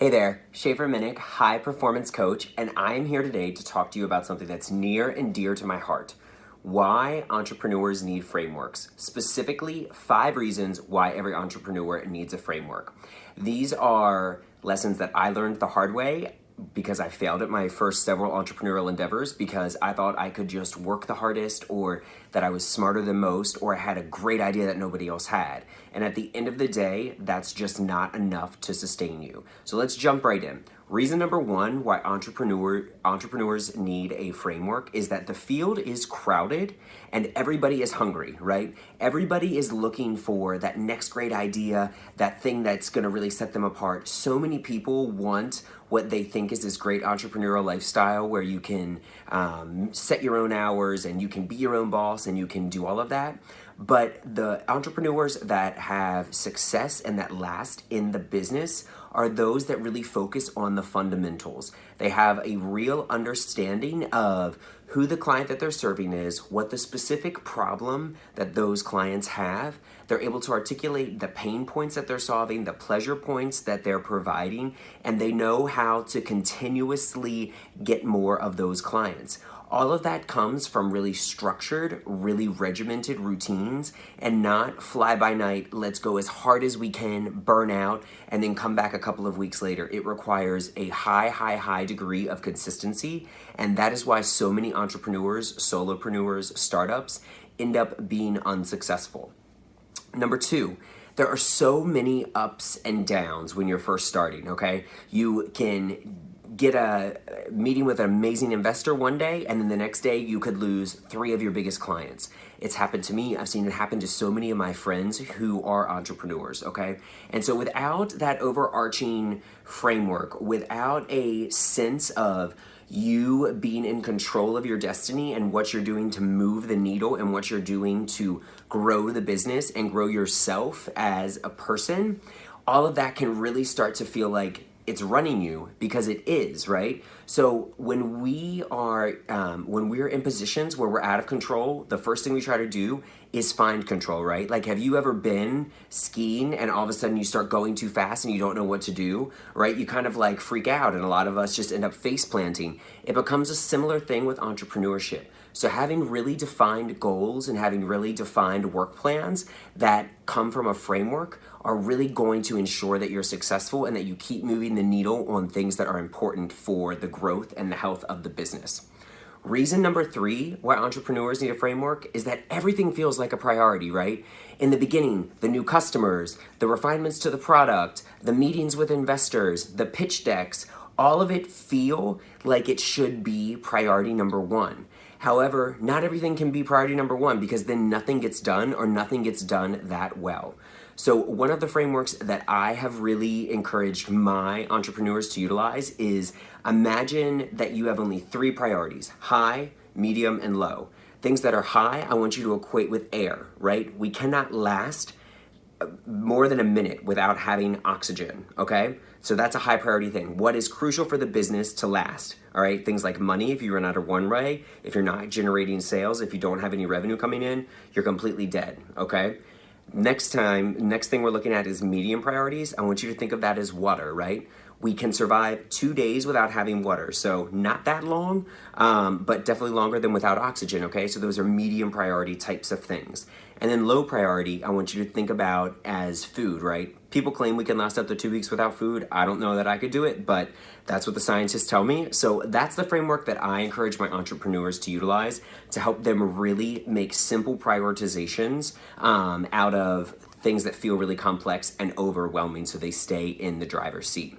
Hey there, Shafer Minnick, high performance coach, and I am here today to talk to you about something that's near and dear to my heart. Why entrepreneurs need frameworks. Specifically, 5 reasons why every entrepreneur needs a framework. These are lessons that I learned the hard way because I failed at my first several entrepreneurial endeavors because I thought I could just work the hardest, or that I was smarter than most, or I had a great idea that nobody else had. And at the end of the day, that's just not enough to sustain you. So let's jump right in. Reason number 1 why entrepreneurs need a framework is that the field is crowded and everybody is hungry, right? Everybody is looking for that next great idea, that thing that's gonna really set them apart. So many people want what they think is this great entrepreneurial lifestyle where you can set your own hours and you can be your own boss and you can do all of that. But the entrepreneurs that have success and that last in the business are those that really focus on the fundamentals. They have a real understanding of who the client that they're serving is, what the specific problem that those clients have. They're able to articulate the pain points that they're solving, the pleasure points that they're providing, and they know how to continuously get more of those clients. All of that comes from really structured, really regimented routines and not fly by night, let's go as hard as we can, burn out, and then come back a couple of weeks later. It requires a high degree of consistency, and that is why so many entrepreneurs, solopreneurs, startups end up being unsuccessful. Number 2, there are so many ups and downs when you're first starting, okay? You can get a meeting with an amazing investor one day, and then the next day you could lose 3 of your biggest clients. It's happened to me. I've seen it happen to so many of my friends who are entrepreneurs, okay? And so without that overarching framework, without a sense of you being in control of your destiny and what you're doing to move the needle and what you're doing to grow the business and grow yourself as a person, all of that can really start to feel like it's running you, because it is, right? So when we're in positions where we're out of control, the first thing we try to do is find control, right? Like, have you ever been skiing and all of a sudden you start going too fast and you don't know what to do, right? You kind of like freak out, and a lot of us just end up face planting. It becomes a similar thing with entrepreneurship. So having really defined goals and having really defined work plans that come from a framework are really going to ensure that you're successful and that you keep moving the needle on things that are important for the growth and the health of the business. Reason number 3 why entrepreneurs need a framework is that everything feels like a priority, right? In the beginning, the new customers, the refinements to the product, the meetings with investors, the pitch decks, all of it feel like it should be priority number 1. However, not everything can be priority number 1, because then nothing gets done, or nothing gets done that well. So one of the frameworks that I have really encouraged my entrepreneurs to utilize is, imagine that you have only 3 priorities: high, medium, and low. Things that are high, I want you to equate with air, right? We cannot last more than a minute without having oxygen, okay? So that's a high priority thing. What is crucial for the business to last, all right? Things like money. If you run out of runway, if you're not generating sales, if you don't have any revenue coming in, you're completely dead, okay? Next thing we're looking at is medium priorities. I want you to think of that as water, right? We can survive 2 days without having water. So not that long, but definitely longer than without oxygen, okay? So those are medium priority types of things. And then low priority, I want you to think about as food, right? People claim we can last up to 2 weeks without food. I don't know that I could do it, but that's what the scientists tell me. So that's the framework that I encourage my entrepreneurs to utilize to help them really make simple prioritizations out of things that feel really complex and overwhelming, so they stay in the driver's seat.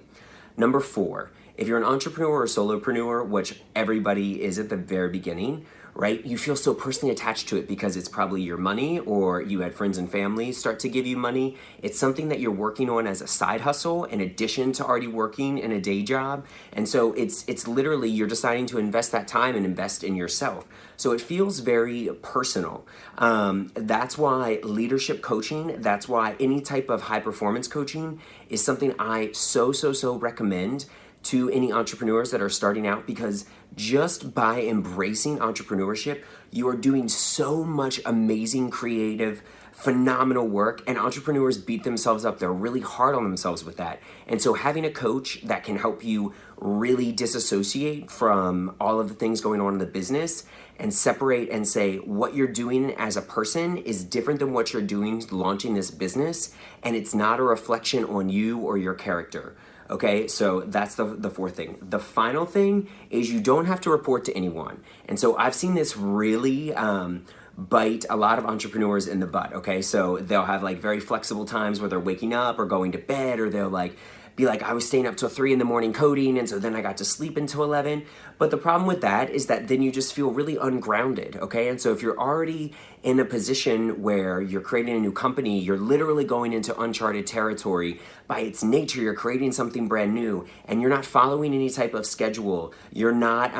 Number 4, if you're an entrepreneur or solopreneur, which everybody is at the very beginning, right? You feel so personally attached to it because it's probably your money, or you had friends and family start to give you money. It's something that you're working on as a side hustle in addition to already working in a day job. And so it's literally, you're deciding to invest that time and invest in yourself. So it feels very personal. That's why leadership coaching, that's why any type of high performance coaching is something I so recommend to any entrepreneurs that are starting out, because just by embracing entrepreneurship, you are doing so much amazing creative phenomenal work, and entrepreneurs beat themselves up. They're really hard on themselves with that. And so having a coach that can help you really disassociate from all of the things going on in the business and separate and say what you're doing as a person is different than what you're doing launching this business, and it's not a reflection on you or your character. Okay, so that's the fourth thing. The final thing is you don't have to report to anyone. And so I've seen this really bite a lot of entrepreneurs in the butt, okay? So they'll have like very flexible times where they're waking up or going to bed, or they'll like be like, I was staying up till 3 in the morning coding, and so then I got to sleep until 11. But the problem with that is that then you just feel really ungrounded, okay? And so if you're already in a position where you're creating a new company, you're literally going into uncharted territory. By its nature, you're creating something brand new, and you're not following any type of schedule. You're not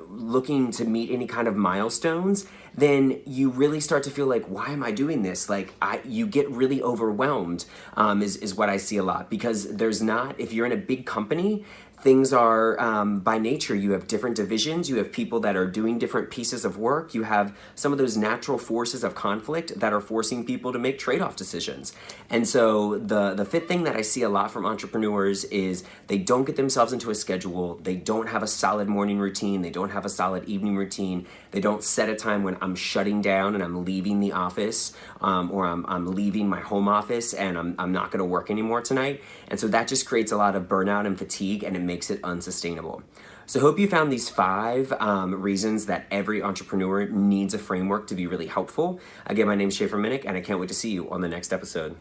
looking to meet any kind of milestones. Then you really start to feel like, why am I doing this? Like you get really overwhelmed, is what I see a lot, because there's not, if you're in a big company, things are, by nature, you have different divisions, you have people that are doing different pieces of work, you have some of those natural forces of conflict that are forcing people to make trade-off decisions. And so the fifth thing that I see a lot from entrepreneurs is they don't get themselves into a schedule, they don't have a solid morning routine, they don't have a solid evening routine, they don't set a time when I'm shutting down and I'm leaving the office, or I'm leaving my home office and I'm not gonna work anymore tonight. And so that just creates a lot of burnout and fatigue, and it makes it unsustainable. So I hope you found these 5 reasons that every entrepreneur needs a framework to be really helpful. Again, my name is Shafer Minnick, and I can't wait to see you on the next episode.